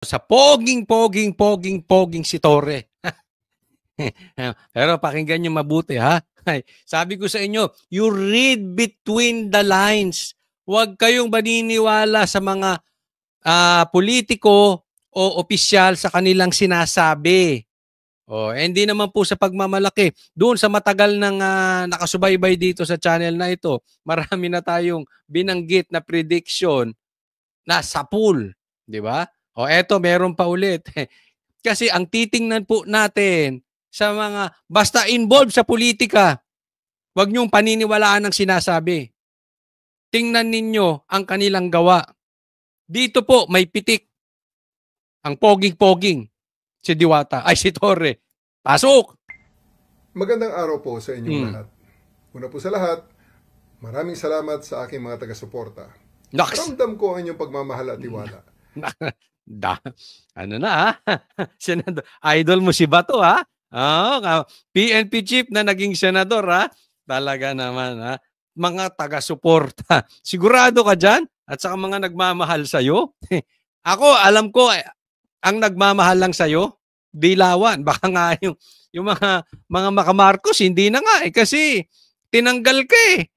sa poging si Torre. Pero pakinggan nyo mabuti, ha? Sabi ko sa inyo, you read between the lines. Huwag kayong maniniwala sa mga politiko o opisyal sa kanilang sinasabi. Hindi naman po sa pagmamalaki. Doon sa matagal nang nakasubaybay dito sa channel na ito, marami na tayong binanggit na prediction na sa pool. Di ba? Eto, meron pa ulit. Kasi ang titingnan po natin sa mga, basta involved sa politika, huwag niyong paniniwalaan ang sinasabi. Tingnan ninyo ang kanilang gawa. Dito po, may pitik. Ang poging-poging. Si Diwata, ay si Torre. Pasok! Magandang araw po sa inyong lahat. Una po sa lahat, maraming salamat sa aking mga taga-suporta. Ramdam ko ang inyong pagmamahal at tiwala. Ano na, ha? Senador, idol mo si Bato, ha? PNP chief na naging senador, ha? Talaga naman, ha? Mga taga-suporta. Sigurado ka dyan? At saka mga nagmamahal sa'yo? Ako, alam ko, ang nagmamahal lang sa'yo, Dilawan. Baka nga yung mga makamarcos, hindi na nga kasi tinanggal ka eh.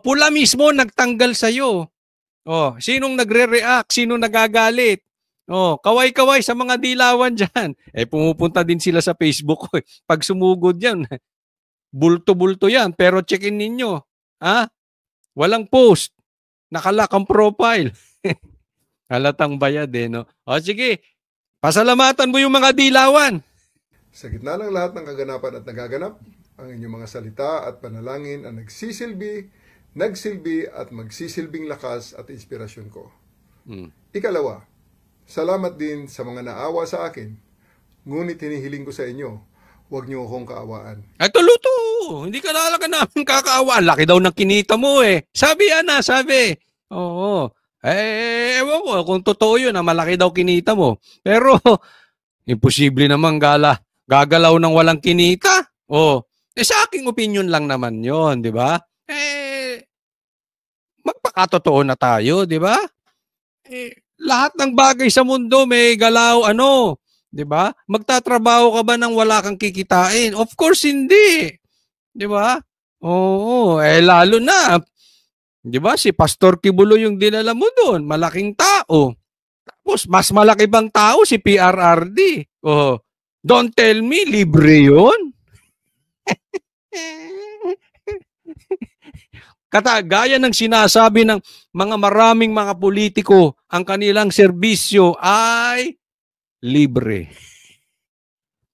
Pula mismo nagtanggal sa'yo. Sinong nagre-react? Sinong nagagalit? Kaway-kaway sa mga Dilawan dyan. Pumupunta din sila sa Facebook ko. Pag sumugod yan, bulto-bulto yan. Pero check-in ninyo. Walang post. Nakalock ang profile. Halatang bayad no? Sige. Pasalamatan mo yung mga Dilawan. Sa gitna ng lahat ng kaganapan at nagaganap, ang inyong mga salita at panalangin ang nagsilbi at magsisilbing lakas at inspirasyon ko. Ikalawa, salamat din sa mga naawa sa akin. Ngunit hinihiling ko sa inyo, huwag niyo akong kaawaan. Luto! Hindi ka talaga namin kakaawaan. Laki daw ng kinita mo eh. Sabi. Oo. Ewan ko kung totoo yun na malaki daw kinita mo. Pero, imposible naman gagalaw ng walang kinita. Sa aking opinion lang naman yon, di ba? Magpakatotoo na tayo, di ba? Lahat ng bagay sa mundo may galaw, di ba? Magtatrabaho ka ba nang wala kang kikitain? Of course, hindi. Di ba? Lalo na, di ba, si Pastor Kibulo yung dinala mo doon. Malaking tao. Tapos, mas malaki bang tao si PRRD? Don't tell me, libre yun. Gaya ng sinasabi ng maraming mga politiko, ang kanilang serbisyo ay libre.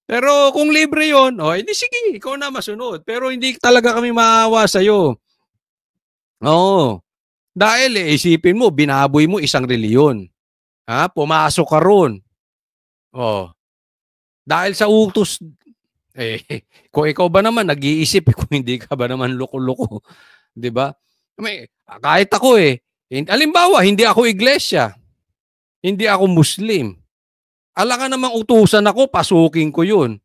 Pero kung libre yun, edi sige, ikaw na masunod. Pero hindi talaga kami maawa sa'yo. Dahil isipin mo, binaboy mo isang reliyon. Pumasok ka ron. Dahil sa utos, kung ikaw ba naman nag-iisip, kung hindi ka ba naman loko-loko, di ba? Kahit ako halimbawa, hindi ako iglesia, hindi ako Muslim. Alangan namang utusan ako, pasukin ko yun.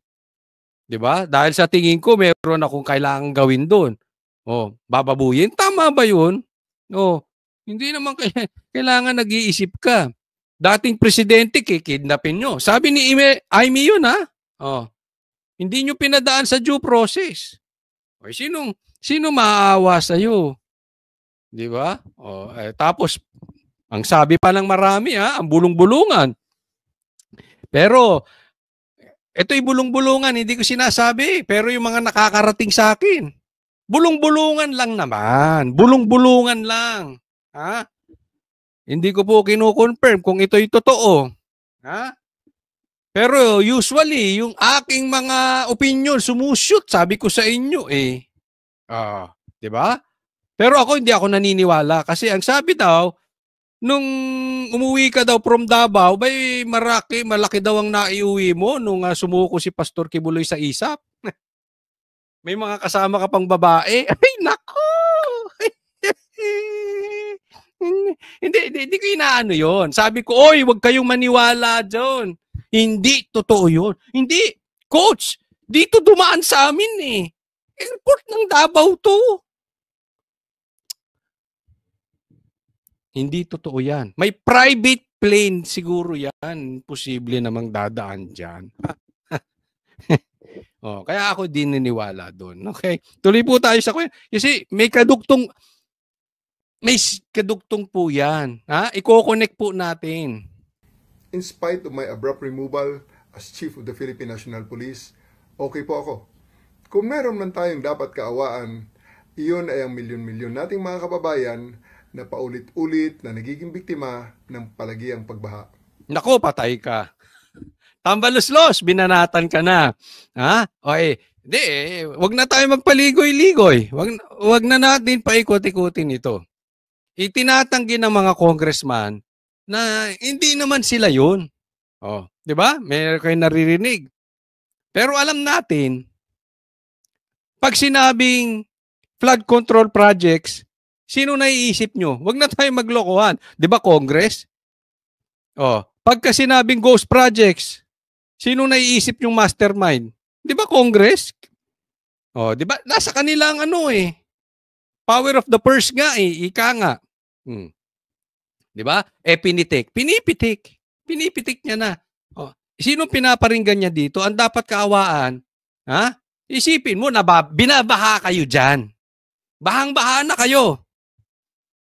Di ba? Dahil sa tingin ko, meron akong kailangang gawin doon. Bababuyin. Tama ba yun? Hindi naman kailangan nag-iisip ka. Dating presidente, kikidnapin nyo. Sabi ni Aimee yun, ha? Hindi nyo pinadaan sa due process. Sino maawa sa'yo? Di ba? Tapos, ang sabi pa ng marami, ang bulong-bulungan. Pero, ito'y bulong-bulungan, hindi ko sinasabi. Pero yung mga nakakarating sa akin, bulong-bulungan lang naman. Bulong-bulungan lang. Hindi ko po kino-confirm kung ito'y totoo. Pero usually, yung aking mga opinion sumushoot, sabi ko sa inyo di ba? Pero ako hindi ako naniniwala kasi ang sabi daw, nung umuwi ka daw from Davao, malaki daw ang naiuwi mo nung sumuko si Pastor Kibuloy sa ISAP. May mga kasama ka pang babae. Ay, nako! Hindi ko inaano yun. Sabi ko, huwag kayong maniwala dyan. Hindi totoo yun. Hindi. Coach, dito dumaan sa amin Airport ng Davao to. Hindi totoo yan. May private plane siguro yan. Posible namang dadaan dyan. Kaya ako din niniwala doon. Okay? Tuloy po tayo sa kwento. Kasi may kadugtong po yan. Iko-connect po natin. In spite of my abrupt removal as Chief of the Philippine National Police, okay po ako. Kung meron man tayong dapat kaawaan, iyon ay ang milyon-milyon nating mga kababayan na paulit-ulit na nagiging biktima ng palagiang pagbaha. Nako, patay ka. Tambaluslos, binanatan ka na. Okay. Wag na tayo magpaligoy-ligoy. Wag na natin paikot-ikutin ito. Itinatanggi ng mga congressman na hindi naman sila yun. 'Di ba? Meron kayong naririnig. Pero alam natin, pag sinabing flood control projects, sino naiisip nyo? Wag na tayo maglokohan. 'Di ba, Congress? Pagka sinabing ghost projects, sino naiisip yung mastermind? 'Di ba, Congress? 'Di ba? Nasa kanila ang power of the purse nga ika nga. 'Di ba? Pinipitik niya na. Sino pinaparinggan niya dito? Ang dapat kaawaan, isipin mo na binabaha kayo diyan. Bahang-baha na kayo.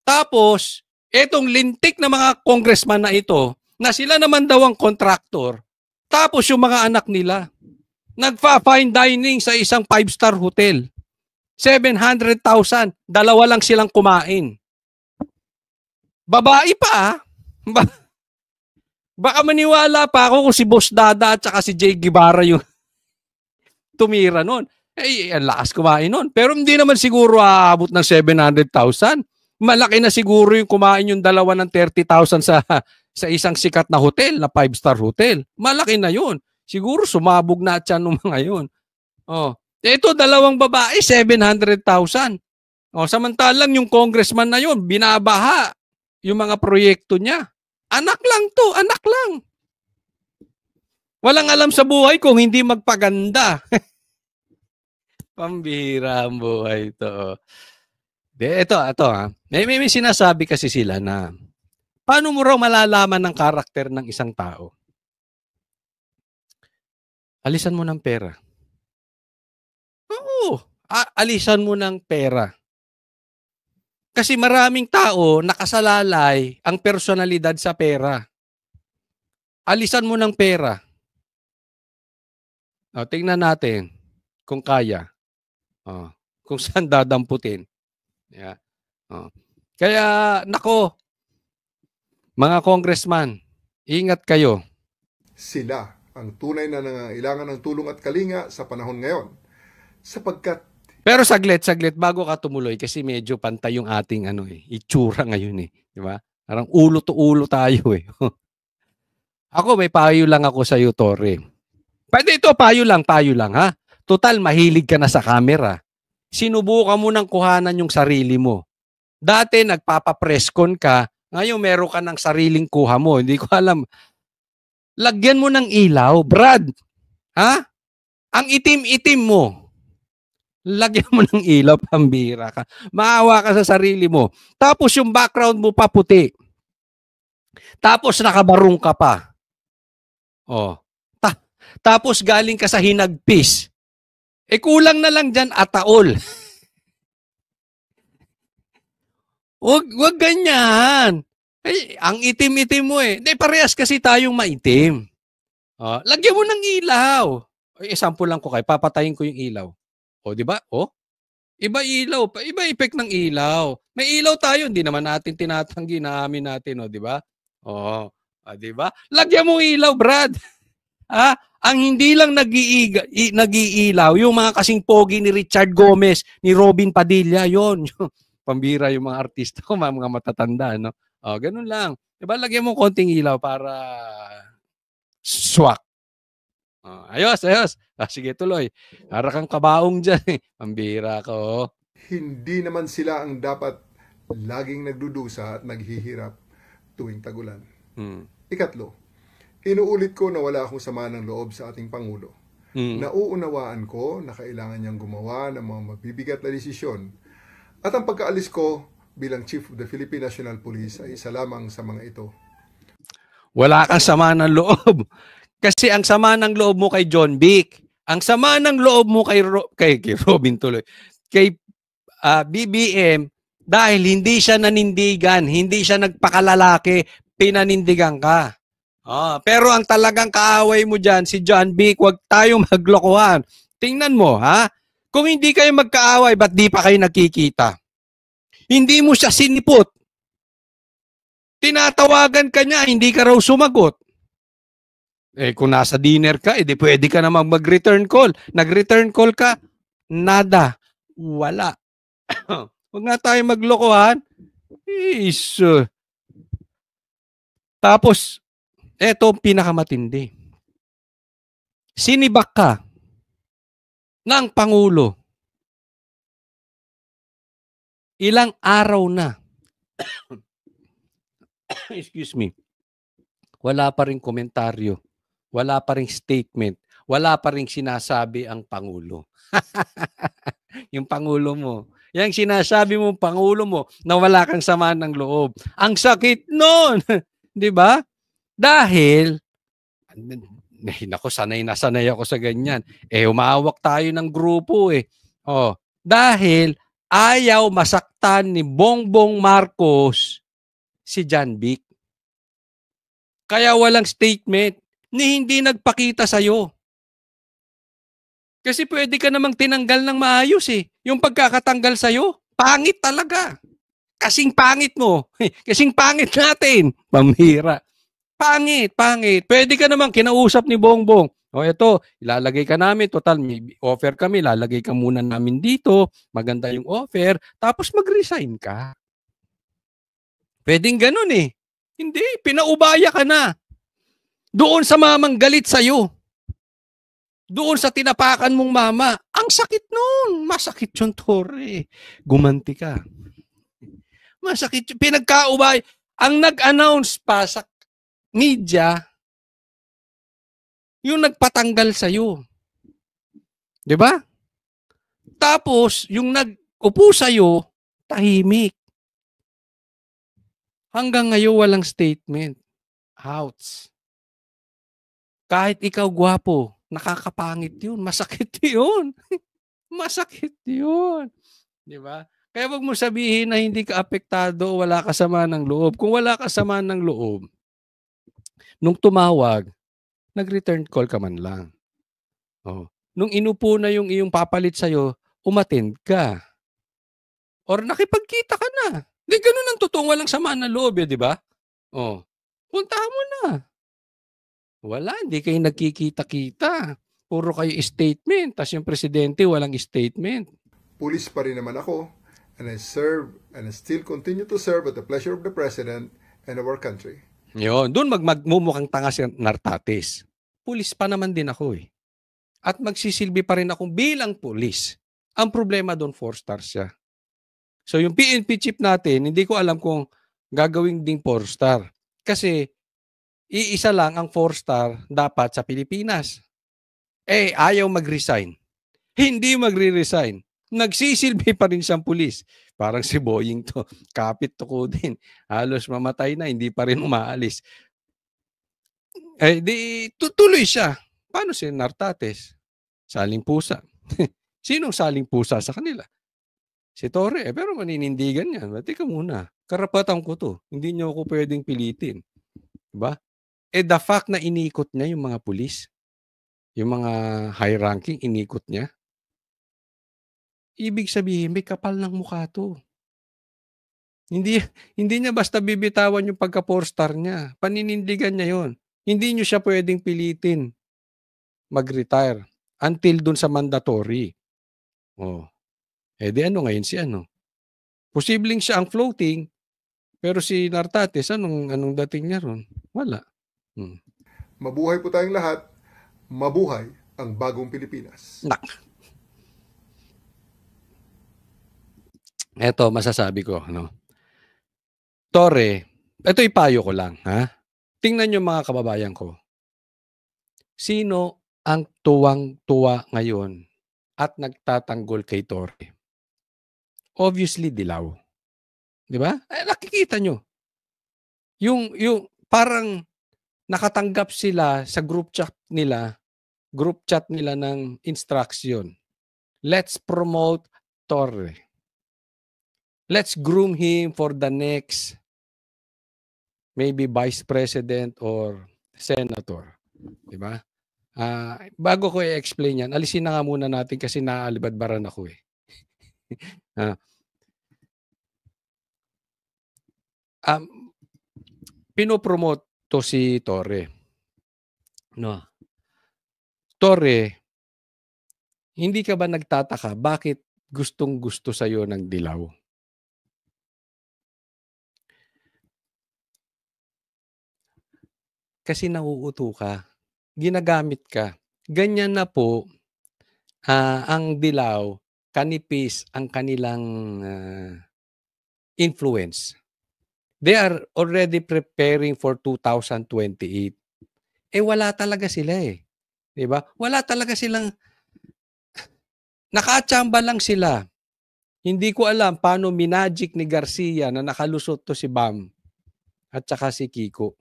Tapos, etong lintik na mga congressman na ito, na sila naman daw ang contractor, tapos yung mga anak nila, nagfa-fine dining sa isang 5-star hotel. 700,000, dalawa lang silang kumain. Babae pa, baka maniwala pa ako kung si Boss Dada at saka si Jay Guevara yung tumira nun. Ang lakas kumain nun. Pero hindi naman siguro aabot ng 700,000. Malaki na siguro yung kumain yung dalawa ng 30,000 sa isang sikat na hotel, na 5-star hotel. Malaki na yun. Siguro sumabog na at yan ng mga yun. Ito, dalawang babae, 700,000. Samantalang yung congressman na yun, binabaha yung mga proyekto niya. Anak lang to, anak lang. Walang alam sa buhay kung hindi magpaganda. Pambihira ang buhay ito. Ito May sinasabi kasi sila na paano mo raw malalaman ng karakter ng isang tao? Alisan mo ng pera. Oo, alisan mo ng pera. Kasi maraming tao nakasalalay ang personalidad sa pera. Alisan mo ng pera. Tingnan natin kung kaya. Kung saan dadamputin. Yeah. Kaya, nako, mga congressman, ingat kayo. Sila ang tunay na nangangailangan ng tulong at kalinga sa panahon ngayon. Sapagkat pero saglit, bago ka tumuloy, kasi medyo pantay yung ating itsura ngayon di ba? Parang ulo to ulo tayo Ako, may payo lang ako sa iyo, Torre. Pwede ito, payo lang ha? Total, mahilig ka na sa camera. Sinubukan mo nang kuhanan yung sarili mo. Dati, nagpapapreskon ka, ngayon meron ka ng sariling kuha mo. Hindi ko alam. Lagyan mo ng ilaw, Brad. Ang itim-itim mo. Lagyan mo ng ilaw, pambira ka. Maawa ka sa sarili mo. Tapos yung background mo pa puti. Tapos nakabarong ka pa. Tapos galing ka sa hinagpis. Kulang na lang dyan, ataol. Wag ganyan. Ang itim-itim mo parehas kasi tayong maitim. Lagyan mo ng ilaw. Sample lang ko kayo. Papatayin ko yung ilaw. Di ba? Iba ilaw. Iba effect ng ilaw. May ilaw tayo. Hindi naman natin tinatanggi na amin natin. Di ba? Di ba? Lagyan mo ilaw, Brad. Ang hindi lang nag-iilaw, yung mga kasing pogi ni Richard Gomez, ni Robin Padilla, yon pambira yung mga artista ko, mga matatanda, no? Ganun lang. Diba, lagyan mo konting ilaw para swak. Ayos. Sige, tuloy. Para kang kabaong dyan, pambira ko. Hindi naman sila ang dapat laging nagdudusa at naghihirap tuwing tagulan. Ikatlo, inuulit ko na wala akong sama ng loob sa ating Pangulo. Nauunawaan ko na kailangan niyang gumawa ng mga mabibigat na desisyon. At ang pagkaalis ko bilang Chief of the Philippine National Police ay isa lamang sa mga ito. Wala kang sama ng loob. Kasi ang sama ng loob mo kay John Vic, ang sama ng loob mo kay Robin tuloy, kay BBM, dahil hindi siya nanindigan, hindi siya nagpakalalaki, pinanindigan ka. Pero ang talagang kaaway mo dyan, si John Vic, huwag tayong maglokohan. Tingnan mo, ha? Kung hindi kayo magkaaway, ba't di pa kayo nakikita? Hindi mo siya sinipot. Tinatawagan ka niya, hindi ka raw sumagot. Kung nasa dinner ka, edi pwede ka namang mag-return call. Nag-return call ka, nada. Wala. Huwag nga tayo maglokohan. Tapos, eto pinakamatindi. Sinibak ka ng Pangulo. Ilang araw na. Excuse me. Wala pa ring komentaryo. Wala pa ring statement. Wala pa ring sinasabi ang Pangulo. Yung Pangulo mo. Yung sinasabi mo, Pangulo mo, na wala kang sama ng loob. Ang sakit nun. Di ba? Dahil, naku, sanay na sanay ako sa ganyan. Umawak tayo ng grupo eh. Dahil, ayaw masaktan ni Bongbong Marcos si John Vic. Kaya walang statement ni hindi nagpakita sa'yo. Kasi pwede ka namang tinanggal ng maayos eh. Yung pagkakatanggal sa'yo, pangit talaga. Kasing pangit mo. Kasing pangit natin. Pamhira. Pangit. Pwede ka namang kinausap ni Bongbong. Eto, ilalagay ka namin. Total, may offer kami. Ilalagay ka muna namin dito. Maganda yung offer. Tapos mag-resign ka. Pwedeng ganun eh. Hindi, pinaubaya ka na. Doon sa mamang galit sa'yo. Doon sa tinapakan mong mama. Ang sakit nun. Masakit yung Torre. Gumanti ka. Masakit yung pinagkaubay. Ang nag-announce pa sa media, yung nagpatanggal sa'yo. Diba? Tapos, yung nag-upo sa'yo, tahimik. Hanggang ngayon, walang statement. Outs. Kahit ikaw gwapo, nakakapangit yun. Masakit yun. Masakit yun. Diba? Kaya wag mo sabihin na hindi ka apektado o wala ka sama ng loob. Kung wala ka sama ng loob, nung tumawag, nag-return call ka man lang. Nung inupo na yung iyong papalit sa'yo, umattend ka. Or nakipagkita ka na. Di ganun ang totoo, walang sama ng loob, di ba? Puntahan mo na. Wala, hindi kayo nagkikita-kita. Puro kayo statement. Tapos yung presidente, walang statement. Pulis pa rin naman ako, and I serve and I still continue to serve at the pleasure of the President and of our country. Yun, doon magmumukhang tanga si Nartates. Pulis pa naman din ako eh. At magsisilbi pa rin ako bilang pulis. Ang problema doon, 4-star siya. So yung PNP chief natin, hindi ko alam kung gagawin ding 4-star. Kasi iisa lang ang 4-star dapat sa Pilipinas. Ayaw mag-resign. Hindi magre-resign. Nagsisilbi pa rin siyang pulis. Parang si Boying to. Kapit to ko din. Halos mamatay na, hindi pa rin umaalis. Tuloy siya. Paano si Nartates? Saling pusa. Sinong saling pusa sa kanila? Si Torre. Pero maninindigan niya. Teka muna. Karapatan ko to. Hindi niyo ako pwedeng pilitin. Diba? The fact na inikot niya yung mga pulis, yung mga high ranking, inikot niya, ibig sabihin, may kapal ng mukha to. Hindi niya basta bibitawan yung pagka 4-star niya. Paninindigan niya yon. Hindi niyo siya pwedeng pilitin mag-retire until dun sa mandatory. Di ano ngayon si ano? Posibleng siya ang floating, pero si Nartates, anong dating niya ron? Wala. Mabuhay po tayong lahat. Mabuhay ang bagong Pilipinas. Eto, masasabi ko, Torre, ito ipayo ko lang, ha? Tingnan niyo mga kababayan ko. Sino ang tuwang-tuwa ngayon at nagtatanggol kay Torre? Obviously, Dilaw. Di ba? Nakikita nyo. Yung parang nakatanggap sila sa group chat nila ng instruction. Let's promote Torre. Let's groom him for the next maybe vice president or senator. Diba? Bago ko i-explain yan, alisin na nga muna natin kasi naalibadbaran ako eh. Pinopromote to si Torre. No. Torre, hindi ka ba nagtataka bakit gustong-gusto sa'yo ng dilaw? Kasi nauuto ka. Ginagamit ka. Ganyan na po ang dilaw, kanipis ang kanilang influence. They are already preparing for 2028. Wala talaga sila eh. 'Di ba? Wala talaga silang nakaachamba lang sila. Hindi ko alam paano minagic ni Garcia na nakalusot to si Bam at saka si Kiko.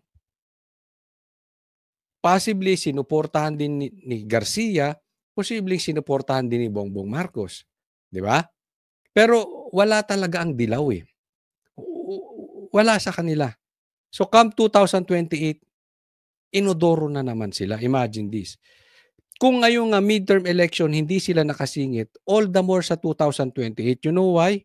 Possibly sinuportahan din ni Garcia, posibleng sinuportahan din ni Bongbong Marcos. 'Di ba? Pero wala talaga ang dilaw eh. Wala sa kanila. So come 2028, inodoro na naman sila. Imagine this. Kung ngayong midterm election hindi sila nakasingit, all the more sa 2028. You know why?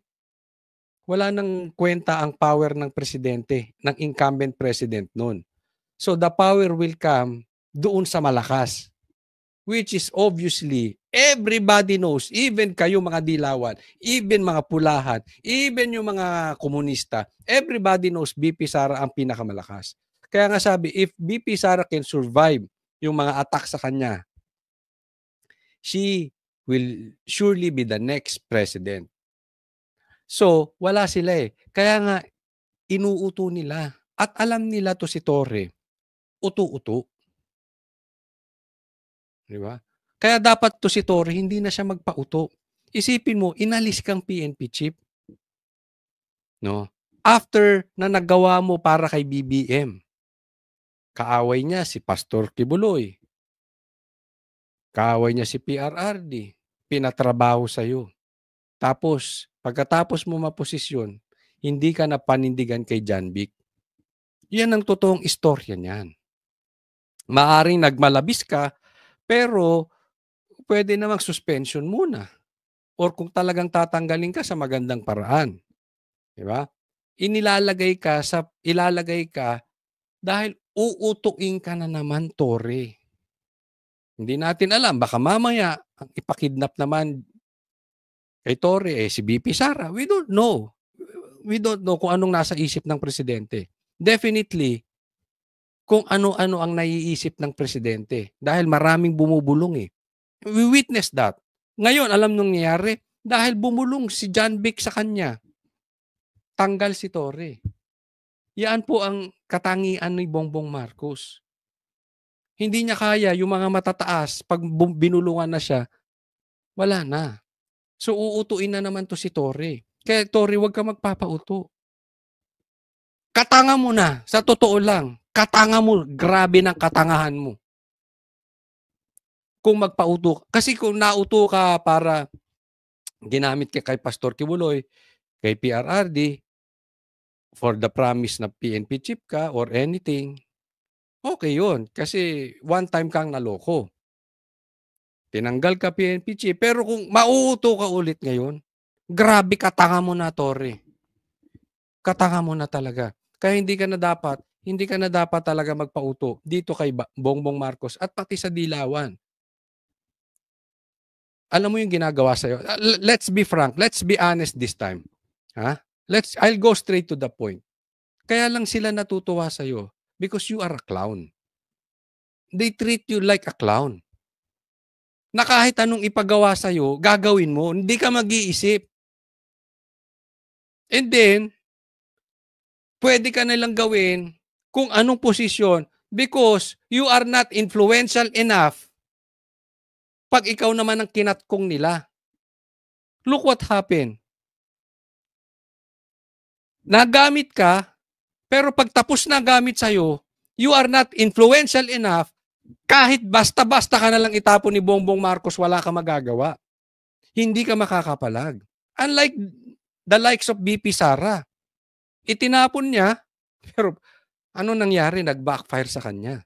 Wala nang kwenta ang power ng presidente, ng incumbent president noon. So the power will come doon sa malakas. Which is obviously, everybody knows, even kayo mga dilawan, even mga pulahan, even yung mga komunista, everybody knows BP Sara ang pinakamalakas. Kaya nga sabi, if BP Sara can survive yung mga attack sa kanya, she will surely be the next president. So, wala sila eh. Kaya nga, inuuto nila. At alam nila to si Torre, uto-uto. Di ba? Kaya dapat to si Torre, hindi na siya magpauto. Isipin mo, inalis kang PNP chief. No? After na nagawa mo para kay BBM, kaaway niya si Pastor Kibuloy. Kaaway niya si PRRD. Pinatrabaho sa'yo. Tapos, pagkatapos mo maposisyon, hindi ka na panindigan kay John Vic. Yan ang totoong istorya niyan. Maaring nagmalabis ka, pero pwede namang suspension muna. Or kung talagang tatanggalin ka sa magandang paraan. Di ba? Ilalagay ka dahil uutuin ka na naman, Torre. Hindi natin alam. Baka mamaya, ang ipakidnap naman kay Torre, si BP Sara. We don't know. We don't know kung anong nasa isip ng presidente. Definitely, kung ano-ano ang naiisip ng presidente. Dahil maraming bumubulong eh. We witness that. Ngayon, alam nung nangyayari, dahil bumulong si John Vic sa kanya, tanggal si Torre. Yan po ang katangian ni Bongbong Marcos. Hindi niya kaya yung mga matataas, pag binulungan na siya, wala na. So uutuin na naman to si Torre. Kaya Torre, huwag ka magpapauto. Katanga mo na, sa totoo lang. Katanga mo, grabe ng katangahan mo. Kung magpauto. Kasi kung nauto ka para ginamit ka kay Pastor Kibuloy, kay PRRD, for the promise na PNP chief ka or anything, okay yun. Kasi one time kang naloko. Tinanggal ka PNP chief. Pero kung mauuto ka ulit ngayon, grabe katanga mo na, Torre. Katanga mo na talaga. Kaya hindi ka na dapat talaga magpauto dito kay Bongbong Marcos at pati sa Dilawan. Alam mo yung ginagawa sa'yo? Let's be frank. Let's be honest this time. I'll go straight to the point. Kaya lang sila natutuwa sa'yo because you are a clown. They treat you like a clown. Na kahit anong ipagawa sa'yo, gagawin mo. Hindi ka mag-iisip. And then, pwede ka nilang gawin kung anong posisyon because you are not influential enough pag ikaw naman ang kinatkong nila. Look what happened. Nagamit ka, pero pag tapos na gamit sa'yo, You are not influential enough, kahit basta-basta ka na lang itapon ni Bongbong Marcos, wala ka magagawa. Hindi ka makakapalag. Unlike the likes of BP Sara. Itinapon niya, pero ano nangyari? Nag-backfire sa kanya.